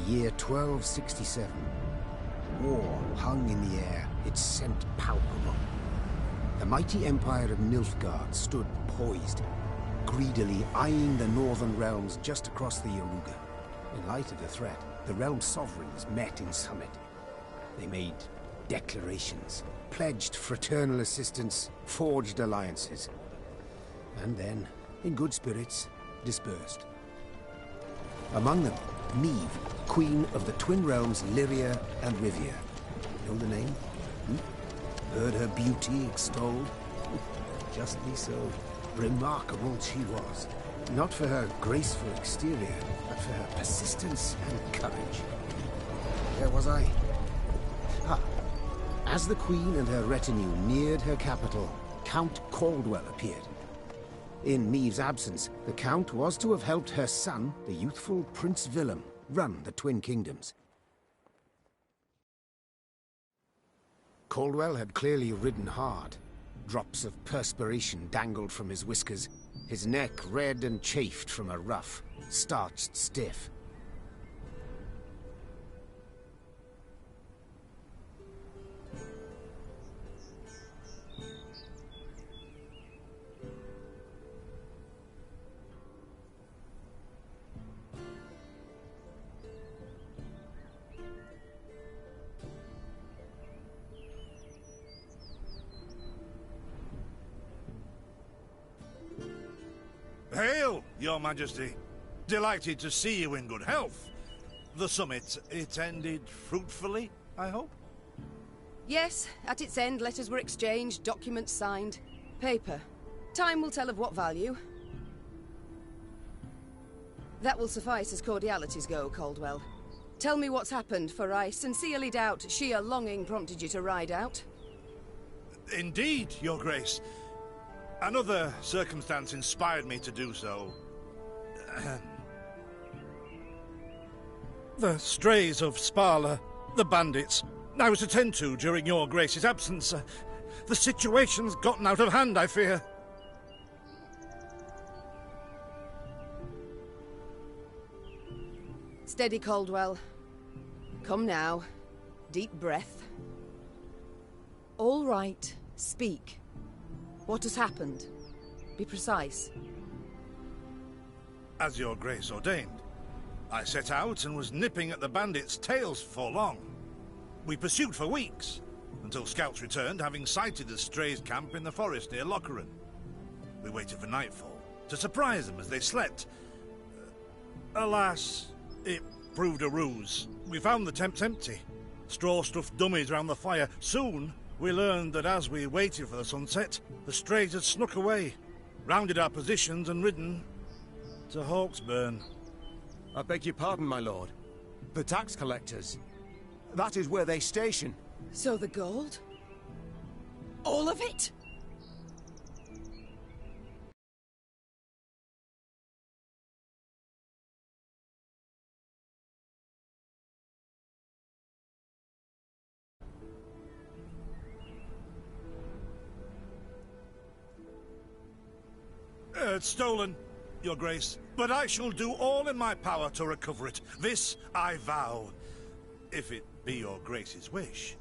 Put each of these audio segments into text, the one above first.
year 1267. War hung in the air, its scent palpable. The mighty empire of Nilfgaard stood poised, greedily eyeing the northern realms just across the Yaruga. In light of the threat, the realm sovereigns met in summit. They made declarations, pledged fraternal assistance, forged alliances, and then, in good spirits, dispersed. Among them, Neve, queen of the twin realms Lyria and Rivia. Know the name? Heard her beauty extolled? Justly so. Remarkable she was. Not for her graceful exterior, but for her persistence and courage. Where was I? As the queen and her retinue neared her capital, Count Caldwell appeared. In Neve's absence, the Count was to have helped her son, the youthful Prince Willem, run the Twin Kingdoms. Caldwell had clearly ridden hard. Drops of perspiration dangled from his whiskers, his neck red and chafed from a ruff, starched stiff. Hail, Your Majesty. Delighted to see you in good health. The summit, it ended fruitfully, I hope? Yes, at its end letters were exchanged, documents signed. Paper. Time will tell of what value. That will suffice as cordialities go, Caldwell. Tell me what's happened, for I sincerely doubt sheer longing prompted you to ride out. Indeed, Your Grace. Another circumstance inspired me to do so. The strays of Spala, the bandits, I was to tend to during Your Grace's absence. The situation's gotten out of hand, I fear. Steady, Caldwell. Come now. Deep breath. All right. Speak. What has happened? Be precise. As Your Grace ordained, I set out and was nipping at the bandits' tails for long. We pursued for weeks, until scouts returned, having sighted the strays' camp in the forest near Locheren. We waited for nightfall, to surprise them as they slept. Alas, it proved a ruse. We found the tents empty, straw-stuffed dummies round the fire. Soon, we learned that as we waited for the sunset, the strays had snuck away, rounded our positions and ridden to Hawksburn. I beg your pardon, my lord. The tax collectors. That is where they station. So the gold? All of it? It's stolen, Your Grace, but I shall do all in my power to recover it. This I vow, if it be Your Grace's wish.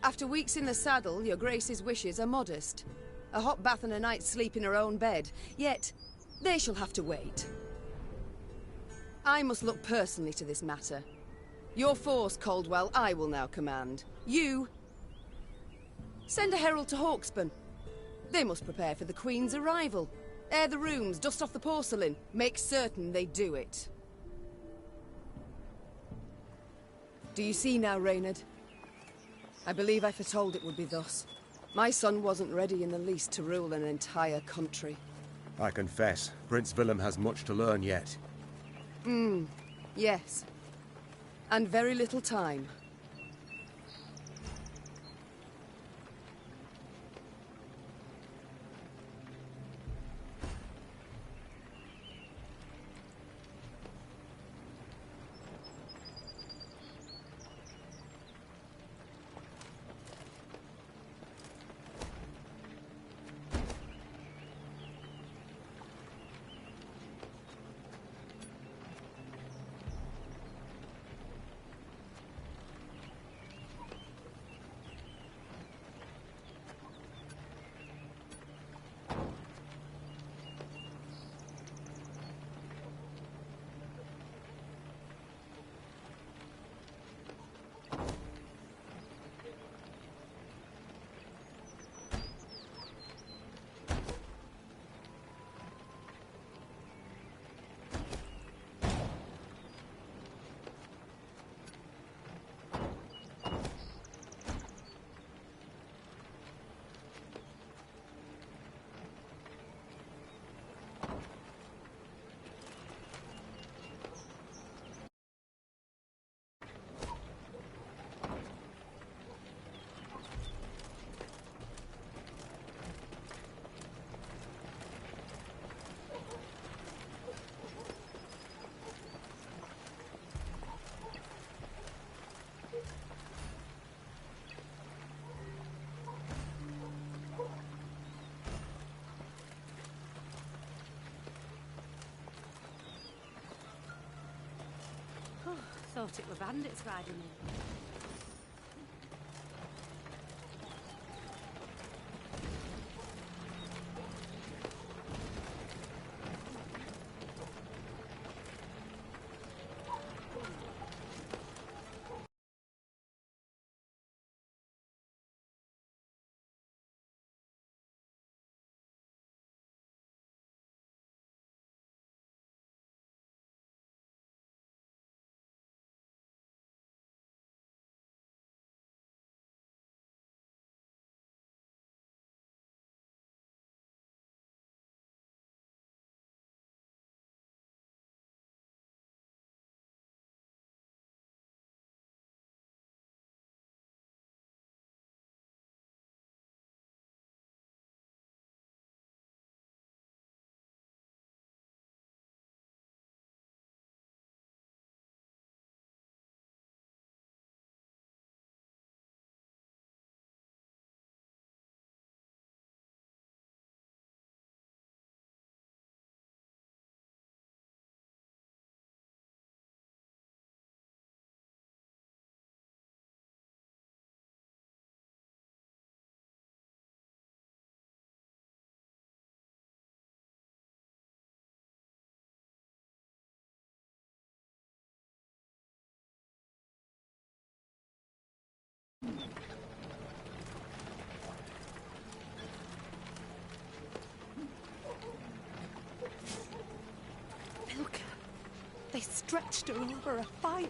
After weeks in the saddle, Your Grace's wishes are modest. A hot bath and a night's sleep in her own bed. Yet, they shall have to wait. I must look personally to this matter. Your force, Caldwell, I will now command. You... send a herald to Hawksburn. They must prepare for the Queen's arrival. Air the rooms, dust off the porcelain. Make certain they do it. Do you see now, Reynard? I believe I foretold it would be thus. My son wasn't ready in the least to rule an entire country. I confess, Prince Willem has much to learn yet. Yes. And very little time. thought it were bandits riding in. Milka. They stretched her over a fire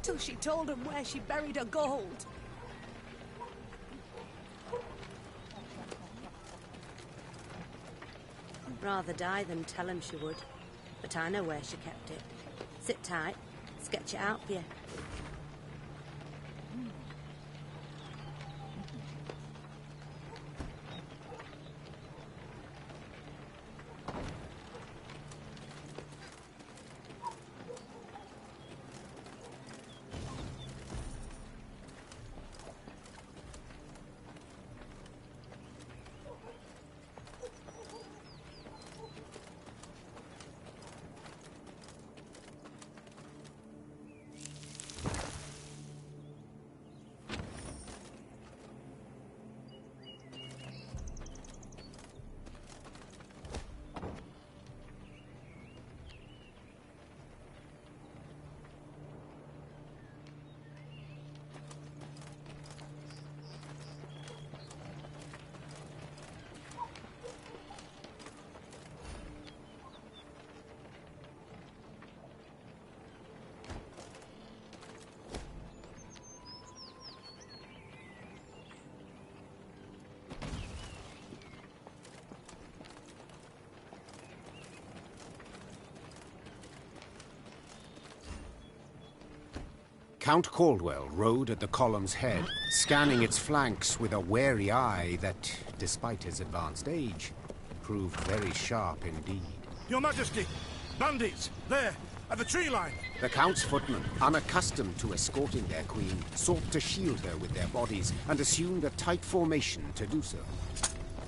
till she told them where she buried her gold. I'd rather die than tell him she would, but I know where she kept it. Sit tight, sketch it out for you. Count Caldwell rode at the column's head, scanning its flanks with a wary eye that, despite his advanced age, proved very sharp indeed. Your Majesty! Bandits! There! At the tree line! The Count's footmen, unaccustomed to escorting their queen, sought to shield her with their bodies and assumed a tight formation to do so.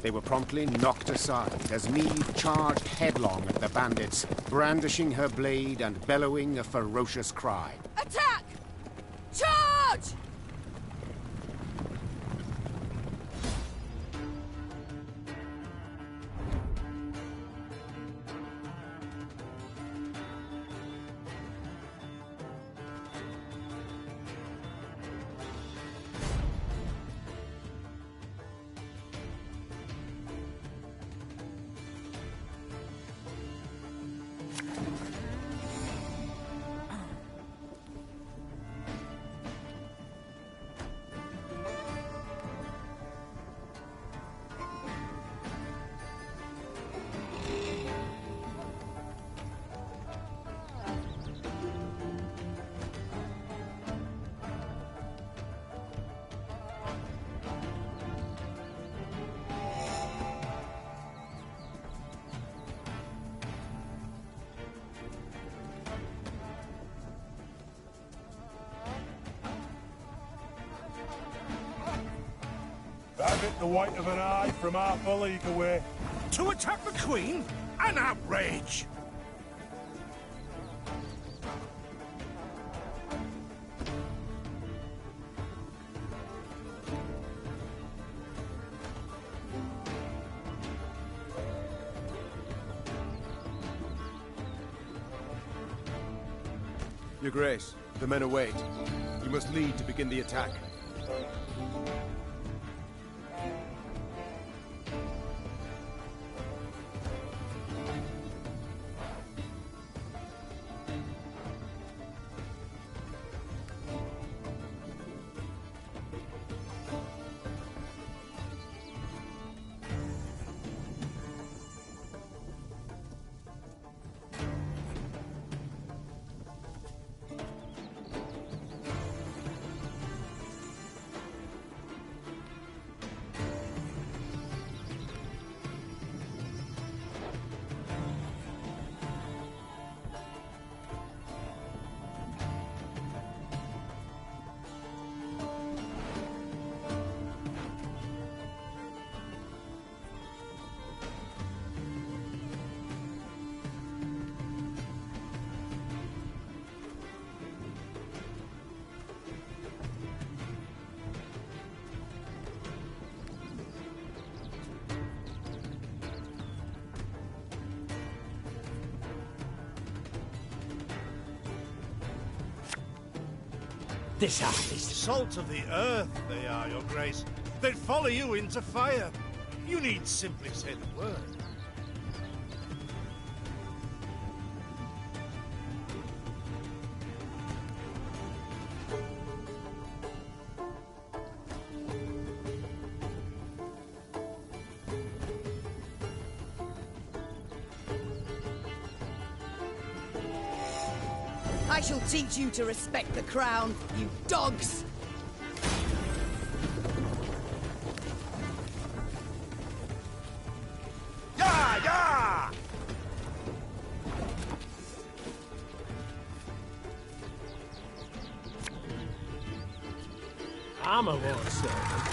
They were promptly knocked aside as Neve charged headlong at the bandits, brandishing her blade and bellowing a ferocious cry. Attack! Charge! Have it the white of an eye from half a league away. To attack the Queen? An outrage! Your Grace, the men await. You must lead to begin the attack. This artist. Salt of the earth, they are, Your Grace. They'd follow you into fire. You need simply say the word. I shall teach you to respect the crown, you dogs! Yeah, yeah! I'm a war servant.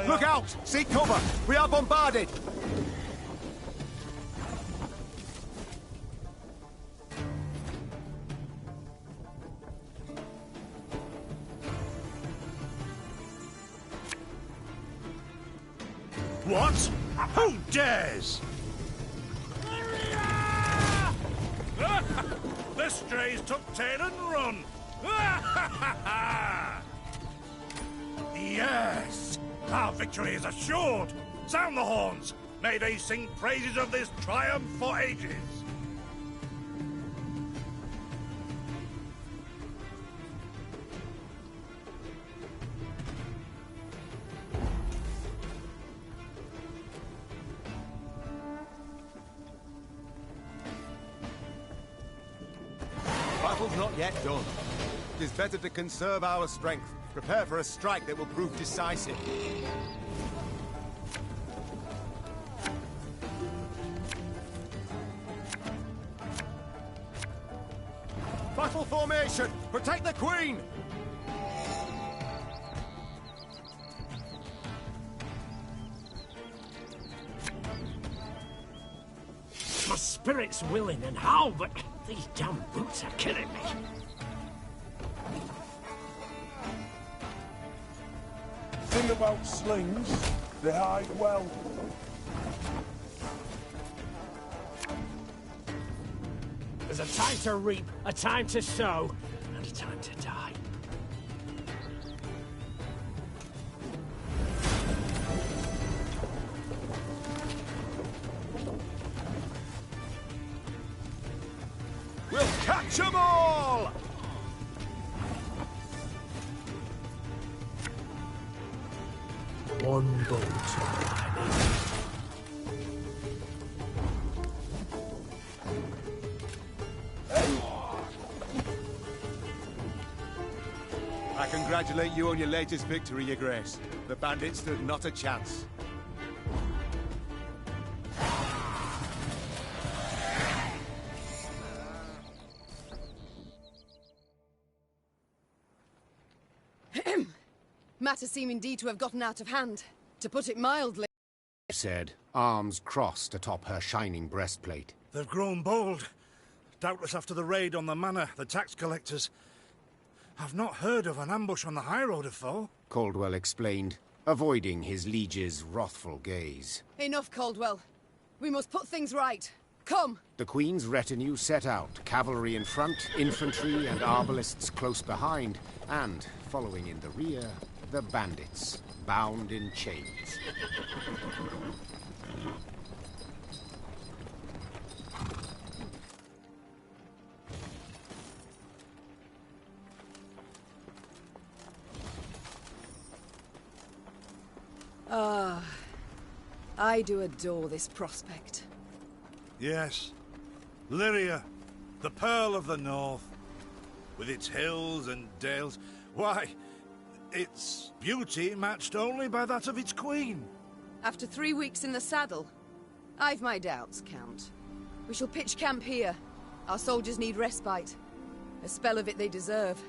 Look out! Seek cover! We are bombarded! What? Who dares? The strays took tail and run. Yes! Our victory is assured! Sound the horns! May they sing praises of this triumph for ages! Battle's not yet done. It is better to conserve our strength. Prepare for a strike that will prove decisive. Battle formation! Protect the Queen! My spirit's willing and how, but these damn boots are killing me. Thing about slings, they hide well. There's a time to reap, a time to sow, and a time to die. We'll catch 'em all! One bolt of lightning. I congratulate you on your latest victory, Your Grace. The bandits stood not a chance. Matters seem indeed to have gotten out of hand. To put it mildly, said, arms crossed atop her shining breastplate. They've grown bold. Doubtless after the raid on the manor, the tax collectors. I've not heard of an ambush on the high road afore. Caldwell explained, avoiding his liege's wrathful gaze. Enough, Caldwell. We must put things right. Come! The Queen's retinue set out, cavalry in front, infantry and arbalists close behind, and, following in the rear, the bandits, bound in chains. Ah, I do adore this prospect. Yes. Lyria, the Pearl of the North. With its hills and dales. Why, its beauty matched only by that of its queen. After 3 weeks in the saddle, I've my doubts, Count. We shall pitch camp here. Our soldiers need respite. A spell of it they deserve.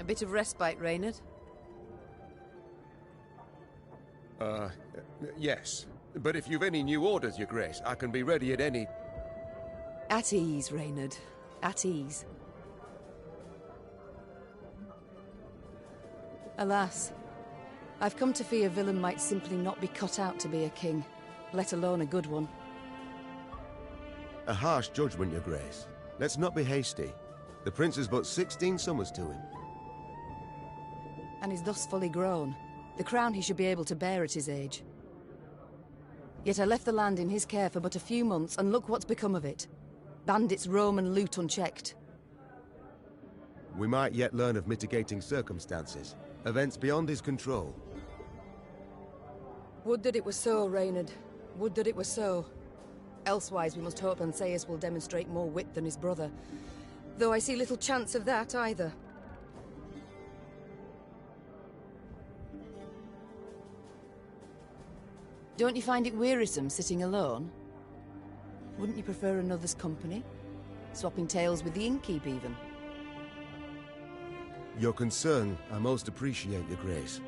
bit of respite, Reynard? Yes. But if you've any new orders, Your Grace, I can be ready at any... At ease, Reynard. At ease. Alas, I've come to fear Willem might simply not be cut out to be a king, let alone a good one. A harsh judgment, Your Grace. Let's not be hasty. The prince is but 16 summers to him. And is thus fully grown. The crown he should be able to bear at his age. Yet I left the land in his care for but a few months, and look what's become of it. Bandits roam and loot unchecked. We might yet learn of mitigating circumstances. Events beyond his control. Would that it were so, Reynard. Would that it were so. Elsewise we must hope Ancaeus will demonstrate more wit than his brother. Though I see little chance of that either. Don't you find it wearisome sitting alone? Wouldn't you prefer another's company? Swapping tales with the innkeep, even? Your concern I most appreciate, Your Grace.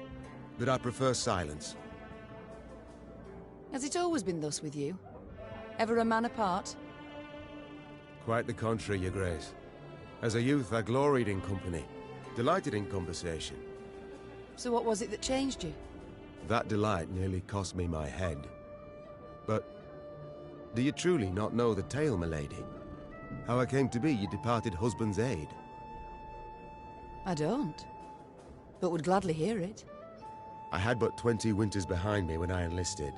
But I prefer silence. Has it always been thus with you? Ever a man apart? Quite the contrary, Your Grace. As a youth, I gloried in company, delighted in conversation. So what was it that changed you? That delight nearly cost me my head. But do you truly not know the tale, milady? How I came to be your departed husband's aide? I don't, but would gladly hear it. I had but 20 winters behind me when I enlisted.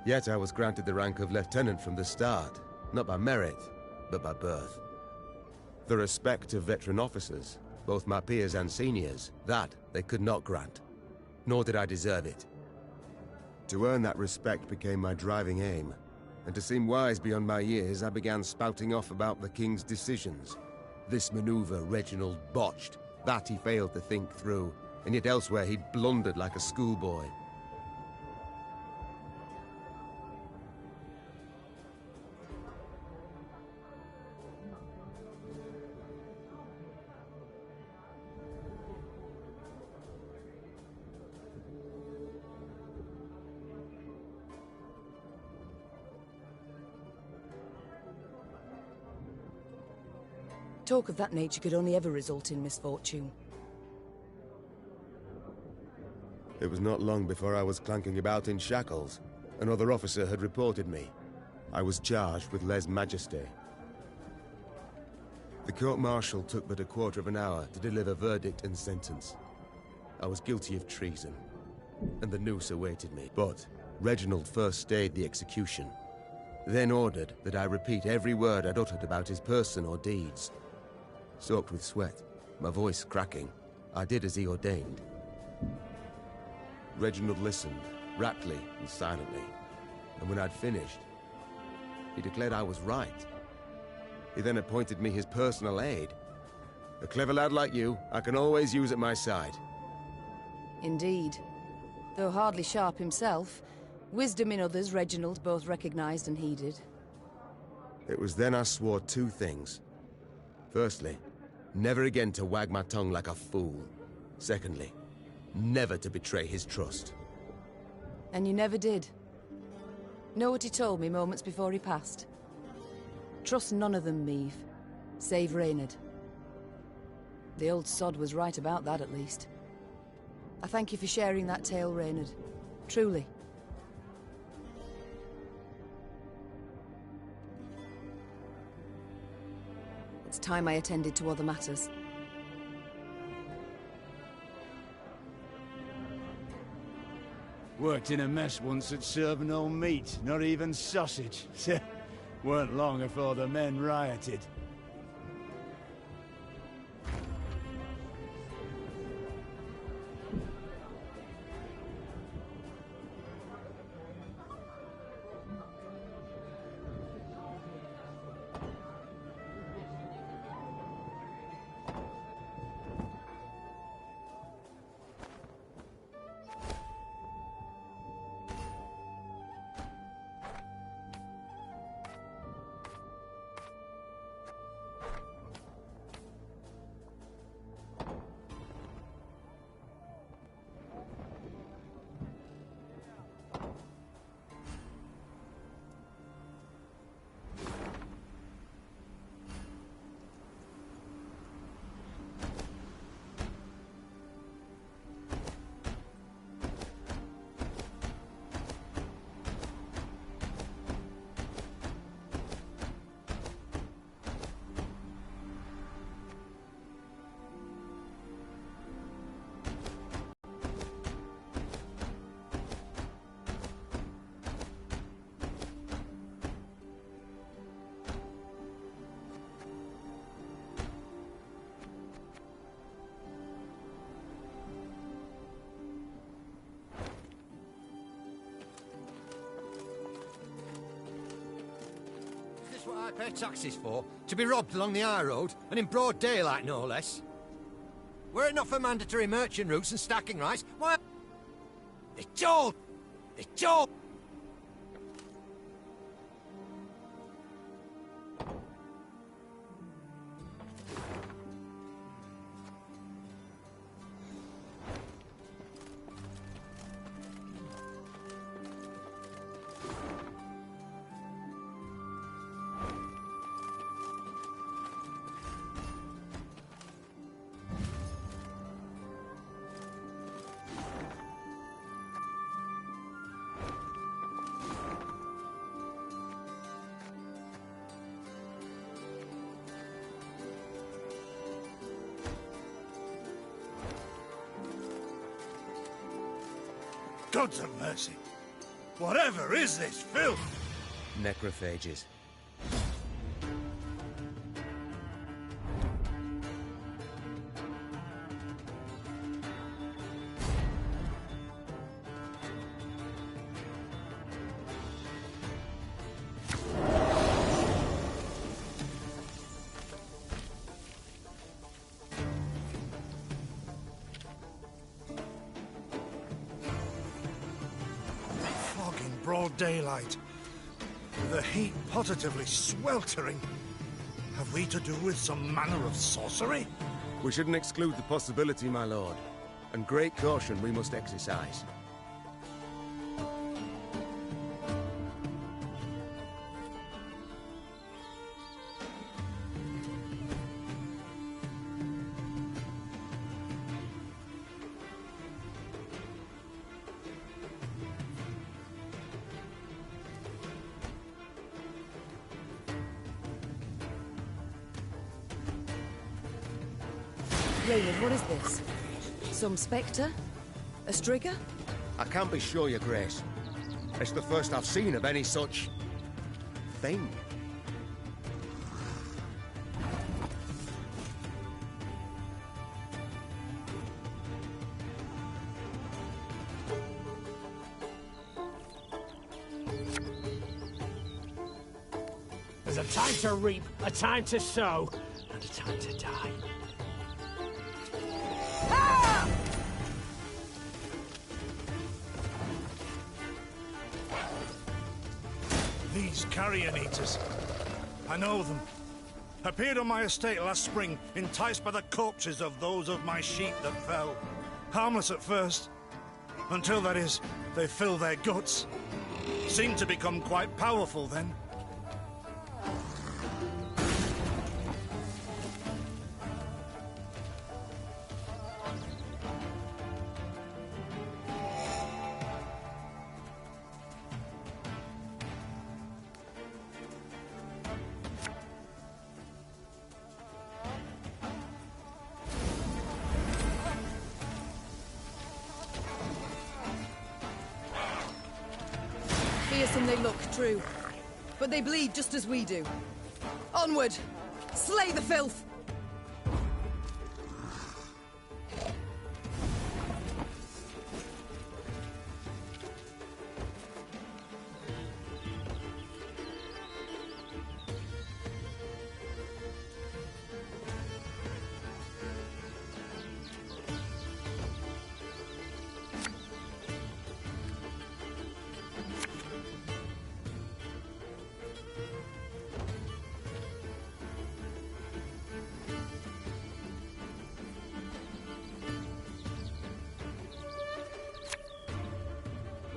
Yet I was granted the rank of lieutenant from the start, not by merit, but by birth. The respect of veteran officers, both my peers and seniors, that they could not grant. Nor did I deserve it. To earn that respect became my driving aim, and to seem wise beyond my years, I began spouting off about the king's decisions. This maneuver Reginald botched, that he failed to think through, and yet elsewhere he'd blundered like a schoolboy. Talk of that nature could only ever result in misfortune. It was not long before I was clanking about in shackles. Another officer had reported me. I was charged with lèse-majesté. The court-martial took but a quarter of an hour to deliver verdict and sentence. I was guilty of treason, and the noose awaited me. But Reginald first stayed the execution, then ordered that I repeat every word I'd uttered about his person or deeds. Soaked with sweat, my voice cracking, I did as he ordained. Reginald listened, raptly and silently, and when I'd finished, he declared I was right. He then appointed me his personal aide. A clever lad like you, I can always use at my side. Indeed. Though hardly sharp himself, wisdom in others Reginald both recognized and heeded. It was then I swore two things. Firstly, never again to wag my tongue like a fool. Secondly, never to betray his trust. And you never did. Know what he told me moments before he passed? Trust none of them, Meave. Save Reynard. The old sod was right about that, at least. I thank you for sharing that tale, Reynard. Truly. It's time I attended to other matters. Worked in a mess once at serving no meat, not even sausage. Weren't long before the men rioted. what I pay taxes for? To be robbed along the high road, and in broad daylight, no less? Were it not for mandatory merchant routes and stacking rights, why... It's all... Gods of mercy. Whatever is this filth? Necrophages. Broad daylight, with the heat positively sweltering. Have we to do with some manner of sorcery? We shouldn't exclude the possibility, my lord. And great caution we must exercise. Raymond, what is this? Some spectre? A strigger? I can't be sure, your grace. It's the first I've seen of any such... thing. There's a time to reap, a time to sow, and a time to die. These carrion eaters. I know them. Appeared on my estate last spring, enticed by the corpses of those of my sheep that fell. Harmless at first. Until, that is, they fill their guts. Seemed to become quite powerful then. Fearsome they look, true. But they bleed just as we do. Onward! Slay the filth!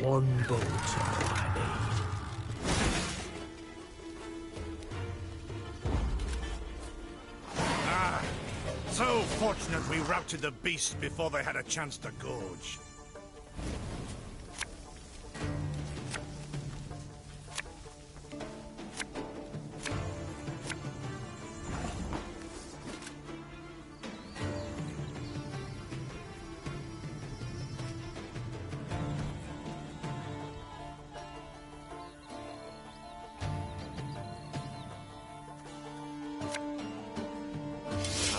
One bolt I need. Ah, so fortunate we routed the beasts before they had a chance to gorge.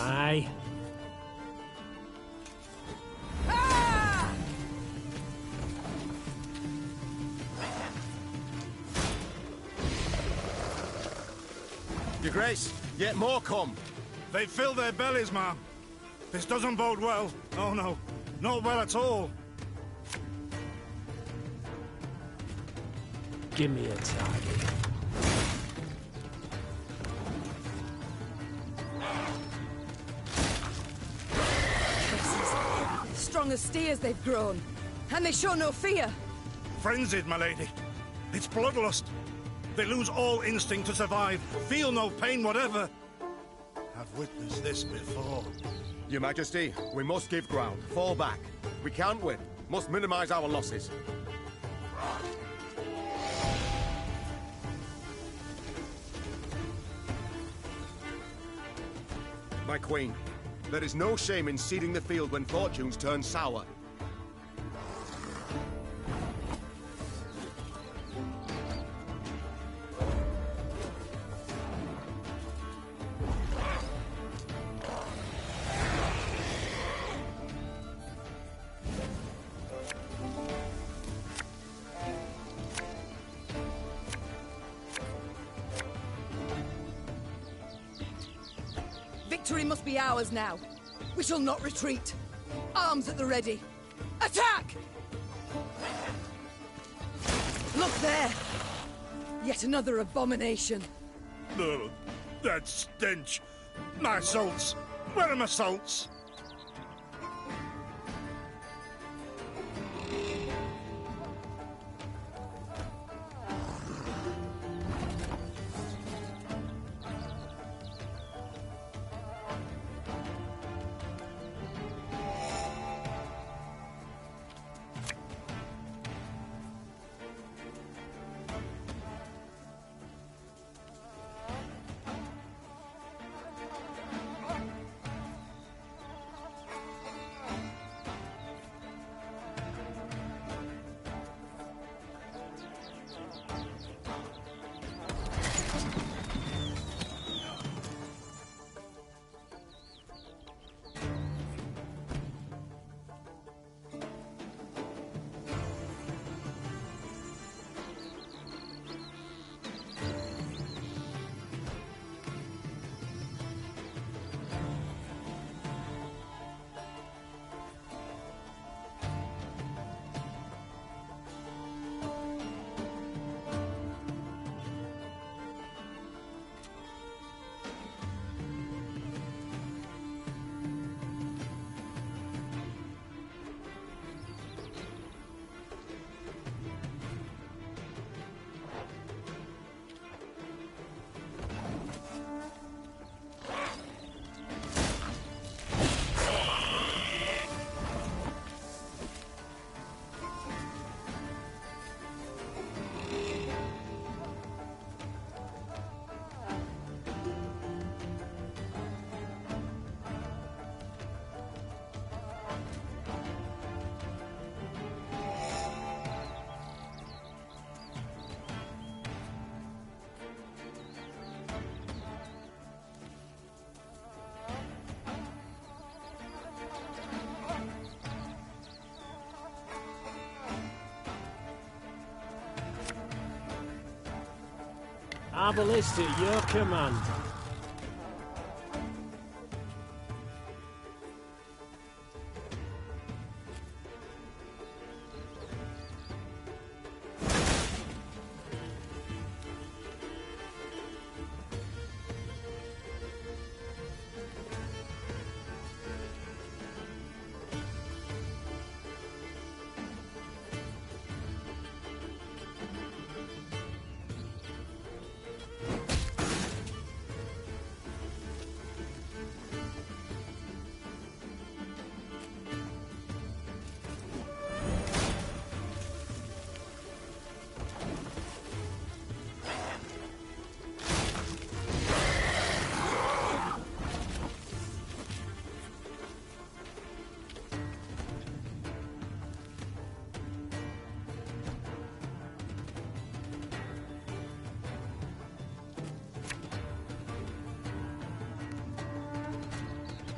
Aye. Your Grace, yet more come. They fill their bellies, ma'am. This doesn't bode well. Oh no, not well at all. Give me a target. Strong as steers they've grown. And they show no fear. Frenzied, my lady. It's bloodlust. They lose all instinct to survive, feel no pain whatever. I've witnessed this before. Your Majesty, we must give ground. Fall back. We can't win. Must minimize our losses. My queen, there is no shame in ceding the field when fortunes turn sour. Victory must be ours now. We shall not retreat. Arms at the ready. Attack! Look there! Yet another abomination. Ugh, that stench. My salts. Where are my salts? Our ballista at your command.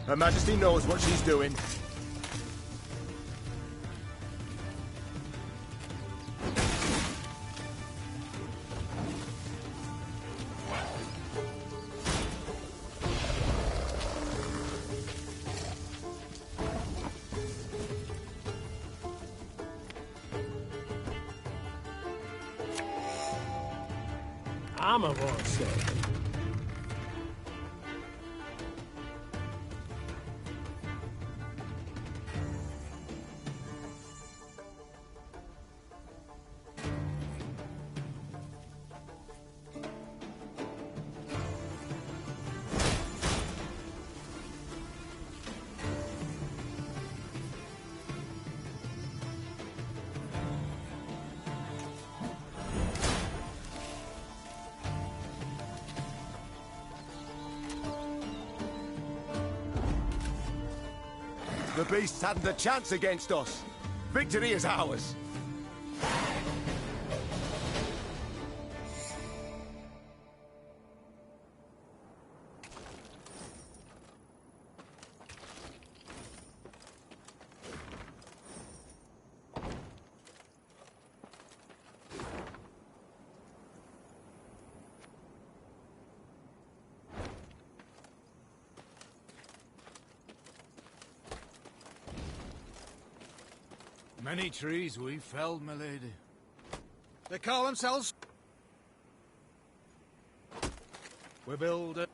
Her Majesty knows what she's doing. Armor won't save. The beasts hadn't a chance against us. Victory is ours. Many trees we felled, my lady. They call themselves... We build a...